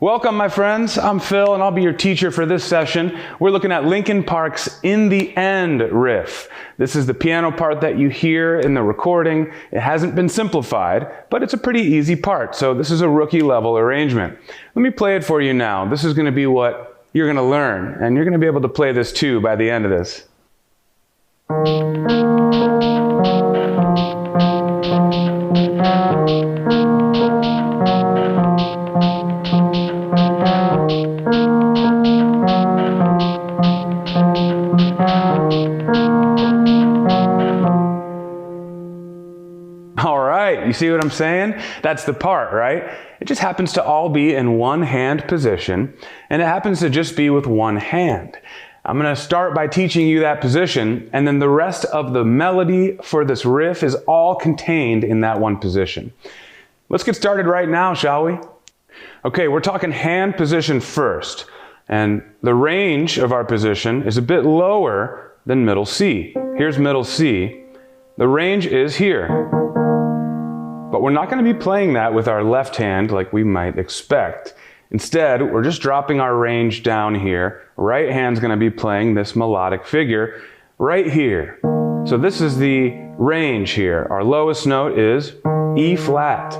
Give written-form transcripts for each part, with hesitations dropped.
Welcome, my friends. I'm Phil, and I'll be your teacher for this session. We're looking at Linkin Park's In the End riff. This is the piano part that you hear in the recording. It hasn't been simplified, but it's a pretty easy part, so this is a rookie-level arrangement. Let me play it for you now. This is going to be what you're going to learn, and you're going to be able to play this too by the end of this. All right, you see what I'm saying? That's the part, right? It just happens to all be in one hand position, and it happens to just be with one hand. I'm going to start by teaching you that position, and then the rest of the melody for this riff is all contained in that one position. Let's get started right now, shall we? Okay, we're talking hand position first, and the range of our position is a bit lower than middle C. Here's middle C. The range is here. But we're not going to be playing that with our left hand like we might expect. Instead, we're just dropping our range down here. Right hand's going to be playing this melodic figure right here. So this is the range here. Our lowest note is E flat.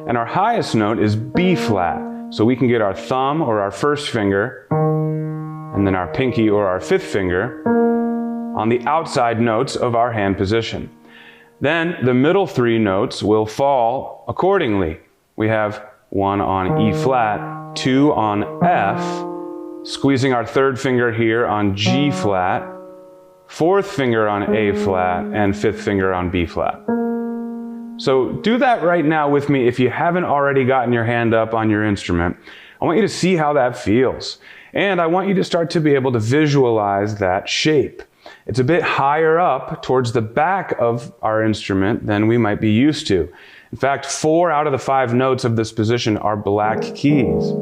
And our highest note is B flat. So we can get our thumb or our first finger, and then our pinky or our fifth finger on the outside notes of our hand position. Then the middle three notes will fall accordingly. We have one on E flat, two on F, squeezing our third finger here on G flat, fourth finger on A flat, and fifth finger on B flat. So do that right now with me if you haven't already gotten your hand up on your instrument. I want you to see how that feels. And I want you to start to be able to visualize that shape. It's a bit higher up towards the back of our instrument than we might be used to. In fact, 4 out of the 5 notes of this position are black keys.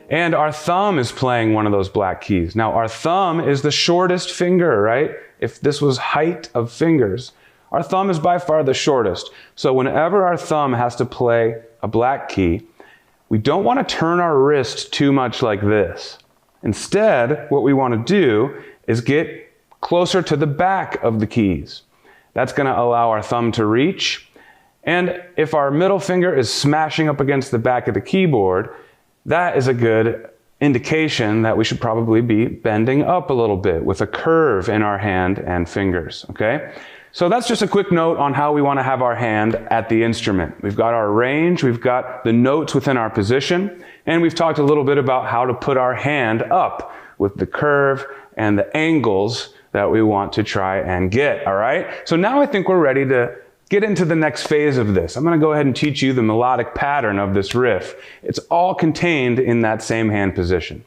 And our thumb is playing one of those black keys. Now, our thumb is the shortest finger, right? If this was height of fingers, our thumb is by far the shortest. So whenever our thumb has to play a black key, we don't want to turn our wrist too much like this. Instead, what we want to do is get closer to the back of the keys. That's going to allow our thumb to reach. And if our middle finger is smashing up against the back of the keyboard, that is a good indication that we should probably be bending up a little bit with a curve in our hand and fingers, okay? So that's just a quick note on how we want to have our hand at the instrument. We've got our range, we've got the notes within our position, and we've talked a little bit about how to put our hand up with the curve and the angles that we want to try and get, all right? So now I think we're ready to get into the next phase of this. I'm going to go ahead and teach you the melodic pattern of this riff. It's all contained in that same hand position.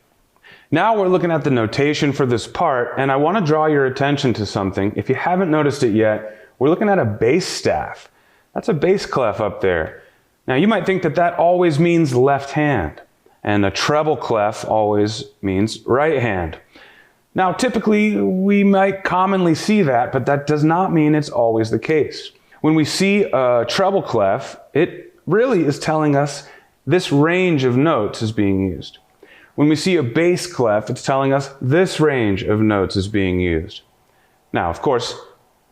Now we're looking at the notation for this part, and I want to draw your attention to something. If you haven't noticed it yet, we're looking at a bass staff. That's a bass clef up there. Now you might think that that always means left hand, and a treble clef always means right hand. Now, typically, we might commonly see that, but that does not mean it's always the case. When we see a treble clef, it really is telling us this range of notes is being used. When we see a bass clef, it's telling us this range of notes is being used. Now, of course,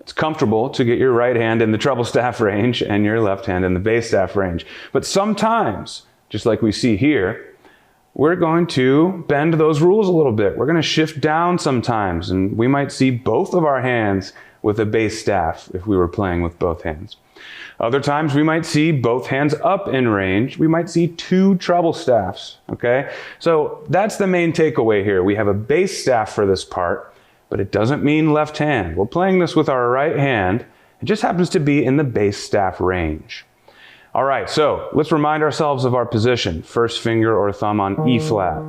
it's comfortable to get your right hand in the treble staff range and your left hand in the bass staff range. But sometimes, just like we see here, we're going to bend those rules a little bit. We're going to shift down sometimes, and we might see both of our hands with a bass staff if we were playing with both hands. Other times we might see both hands up in range. We might see 2 treble staffs, okay? So that's the main takeaway here. We have a bass staff for this part, but it doesn't mean left hand. We're playing this with our right hand. It just happens to be in the bass staff range. All right, so let's remind ourselves of our position. First finger or thumb on E flat.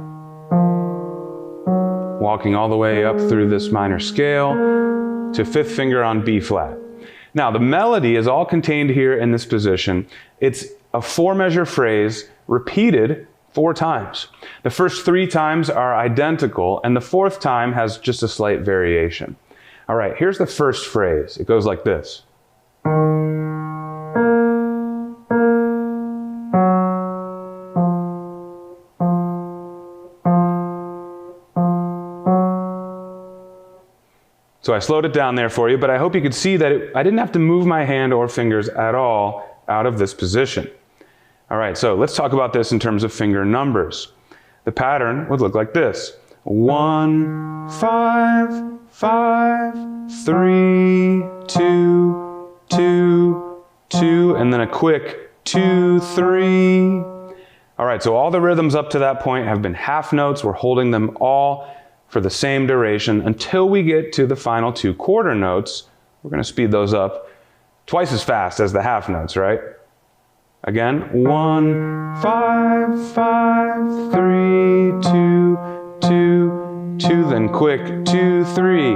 Walking all the way up through this minor scale to fifth finger on B flat. Now, the melody is all contained here in this position. It's a 4-measure phrase repeated 4 times. The first 3 times are identical, and the 4th time has just a slight variation. All right, here's the first phrase. It goes like this. So I slowed it down there for you, but I hope you could see that I didn't have to move my hand or fingers at all out of this position. All right, so let's talk about this in terms of finger numbers. The pattern would look like this. 1, 5, 5, 3, 2, 2, 2, and then a quick 2, 3. All right, so all the rhythms up to that point have been half notes. We're holding them all for the same duration until we get to the final 2 quarter notes. We're going to speed those up twice as fast as the half notes, right? Again, 1, 5, 5, 3, 2, 2, 2, then quick 2, 3.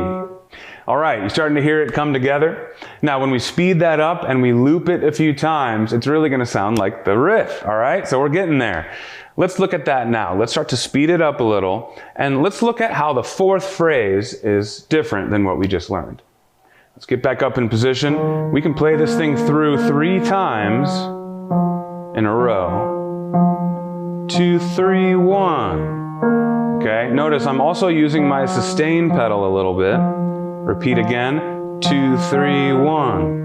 All right, you're starting to hear it come together. Now, when we speed that up and we loop it a few times, it's really going to sound like the riff, all right? So we're getting there. Let's look at that now. Let's start to speed it up a little, and let's look at how the 4th phrase is different than what we just learned. Let's get back up in position. We can play this thing through 3 times in a row. 2, 3, 1. Okay, notice I'm also using my sustain pedal a little bit. Repeat again, 2, 3, 1.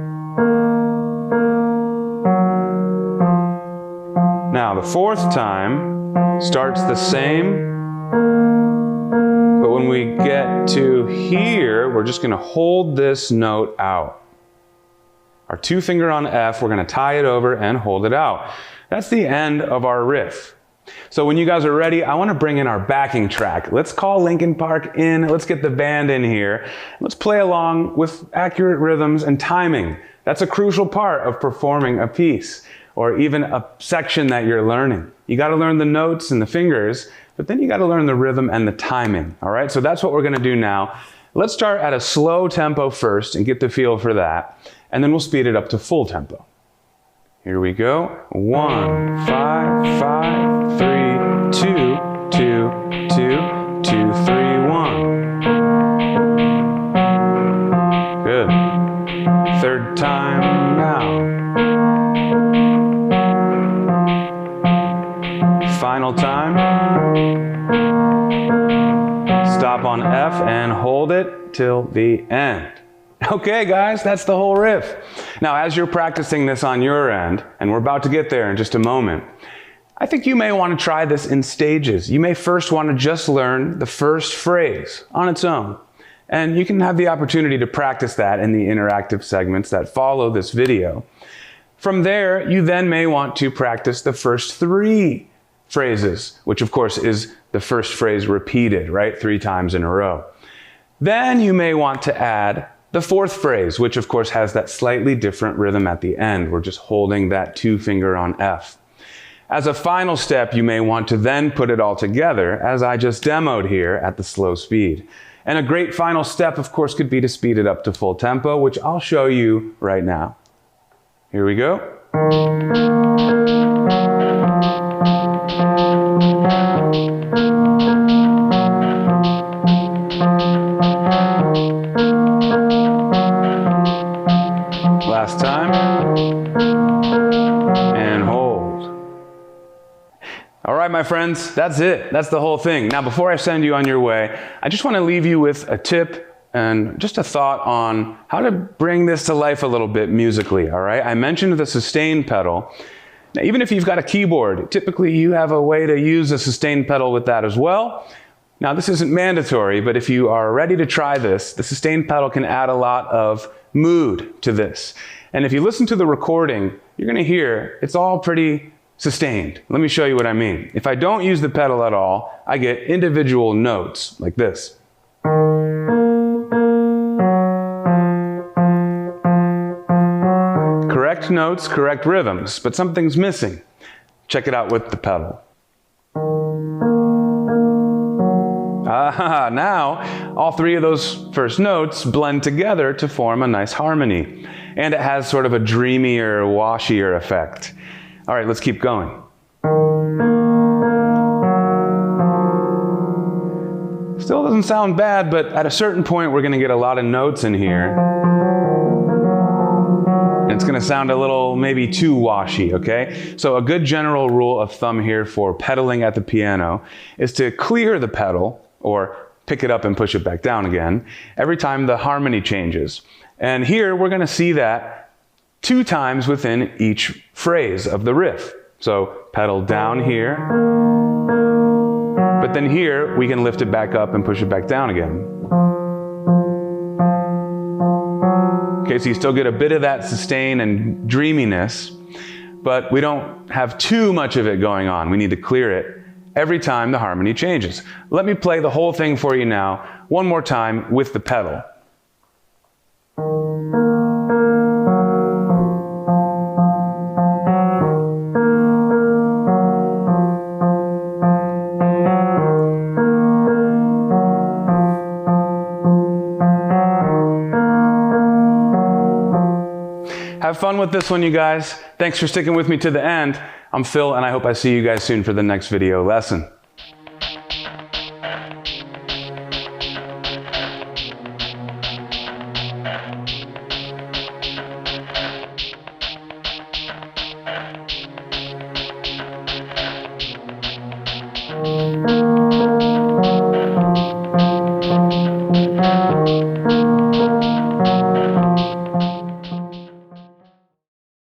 Now the 4th time starts the same, but when we get to here, we're just going to hold this note out. Our 2 finger on F, we're going to tie it over and hold it out. That's the end of our riff. So when you guys are ready, I want to bring in our backing track. Let's call Linkin Park in. Let's get the band in here. Let's play along with accurate rhythms and timing. That's a crucial part of performing a piece or even a section that you're learning. You got to learn the notes and the fingers, but then you got to learn the rhythm and the timing. All right, so that's what we're going to do now. Let's start at a slow tempo first and get the feel for that, and then we'll speed it up to full tempo. Here we go. 1, 5, 5, 3, 2, 2, 2, 2, 3, 1. Good. 3rd time now. Final time. Stop on F and hold it till the end. Okay, guys, that's the whole riff. Now, as you're practicing this on your end, and we're about to get there in just a moment, I think you may want to try this in stages. You may first want to just learn the first phrase on its own. And you can have the opportunity to practice that in the interactive segments that follow this video. From there, you then may want to practice the first 3 phrases, which of course is the first phrase repeated, right? 3 times in a row. Then you may want to add the 4th phrase, which of course has that slightly different rhythm at the end. We're just holding that 2 finger on F. As a final step, you may want to then put it all together, as I just demoed here at the slow speed. And a great final step, of course, could be to speed it up to full tempo, which I'll show you right now. Here we go. Last time, and hold. All right, my friends, that's it. That's the whole thing. Now, before I send you on your way, I just want to leave you with a tip and just a thought on how to bring this to life a little bit musically, all right? I mentioned the sustain pedal. Now, even if you've got a keyboard, typically you have a way to use a sustain pedal with that as well. Now, this isn't mandatory, but if you are ready to try this, the sustain pedal can add a lot of mood to this. And if you listen to the recording, you're going to hear it's all pretty sustained. Let me show you what I mean. If I don't use the pedal at all, I get individual notes like this. Correct notes, correct rhythms, but something's missing. Check it out with the pedal. Now, all 3 of those first notes blend together to form a nice harmony. And it has sort of a dreamier, washier effect. All right, let's keep going. Still doesn't sound bad, but at a certain point, we're going to get a lot of notes in here. And it's going to sound a little maybe too washy, okay? So a good general rule of thumb here for pedaling at the piano is to clear the pedal, or pick it up and push it back down again every time the harmony changes. And here we're going to see that 2 times within each phrase of the riff. So pedal down here, but then here we can lift it back up and push it back down again. Okay, so you still get a bit of that sustain and dreaminess, but we don't have too much of it going on. We need to clear it every time the harmony changes. Let me play the whole thing for you now, one more time with the pedal. Have fun with this one, you guys. Thanks for sticking with me to the end. I'm Phil, and I hope I see you guys soon for the next video lesson.